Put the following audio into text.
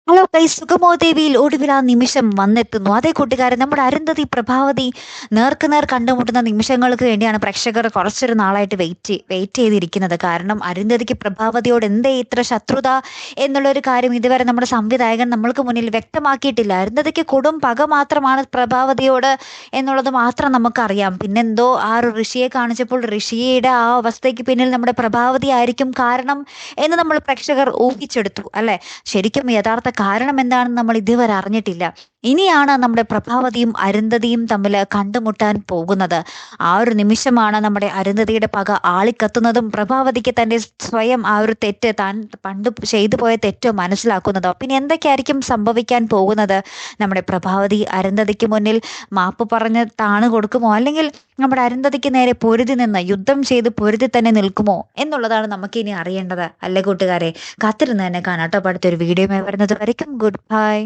Hello guys, സുഗമോ ദേവിയിൽ ഒടുവിൽ ആ നിമിഷം വന്നെത്തുന്നു. അതേ കൂട്ടുകാരൻ, നമ്മുടെ അരുന്ധതി പ്രഭാവതി നേർക്കുനേർ കണ്ടുമുട്ടുന്ന നിമിഷങ്ങൾക്ക് വേണ്ടിയാണ് പ്രേക്ഷകർ കുറച്ചൊരു നാളായിട്ട് വെയിറ്റ് ചെയ്തിരിക്കുന്നത്. കാരണം അരുന്ധതിക്ക് പ്രഭാവതിയോട് എന്തേ ഇത്ര ശത്രുത എന്നുള്ളൊരു കാര്യം ഇതുവരെ നമ്മുടെ സംവിധായകൻ നമ്മൾക്ക് മുന്നിൽ വ്യക്തമാക്കിയിട്ടില്ല. അരുന്ധതിക്ക് കൊടും പക മാത്രമാണ് പ്രഭാവതിയോട് എന്നുള്ളത് മാത്രം നമുക്കറിയാം. പിന്നെന്തോ ആ ഒരു ഋഷിയെ കാണിച്ചപ്പോൾ ഋഷിയുടെ ആ അവസ്ഥയ്ക്ക് പിന്നിൽ നമ്മുടെ പ്രഭാവതി ആയിരിക്കും കാരണം എന്ന് നമ്മൾ പ്രേക്ഷകർ ഊഹിച്ചെടുത്തു അല്ലെ. ശരിക്കും യഥാർത്ഥ കാരണം എന്താണെന്ന് നമ്മൾ ഇതുവരെ അറിഞ്ഞിട്ടില്ല. ഇനിയാണ് നമ്മുടെ പ്രഭാവതിയും അരുന്ധതിയും തമ്മിൽ കണ്ടുമുട്ടാൻ പോകുന്നത്. ആ ഒരു നിമിഷമാണ് നമ്മുടെ അരുന്ധതിയുടെ പക ആളിക്കത്തുന്നതും പ്രഭാവതിക്ക് തന്റെ സ്വയം ആ ഒരു തെറ്റ്, താൻ പണ്ട് ചെയ്തു പോയ തെറ്റ് മനസ്സിലാക്കുന്നതോ. പിന്നെ എന്തൊക്കെയായിരിക്കും സംഭവിക്കാൻ പോകുന്നത്? നമ്മുടെ പ്രഭാവതി അരുന്ധതിക്ക് മുന്നിൽ മാപ്പ് പറഞ്ഞ് താണ് കൊടുക്കുമോ, അല്ലെങ്കിൽ നമ്മുടെ അരുന്ധതിക്ക് നേരെ പൊരുതി നിന്ന് യുദ്ധം ചെയ്ത് പൊരുതി തന്നെ നിൽക്കുമോ എന്നുള്ളതാണ് നമുക്ക് ഇനി അറിയേണ്ടത് അല്ലേ കൂട്ടുകാരെ. കാത്തിരുന്ന് തന്നെ കാണാട്ടോ. അടുത്തൊരു വീഡിയോ വരുന്നത് വരയ്ക്കും ഗുഡ് ബൈ.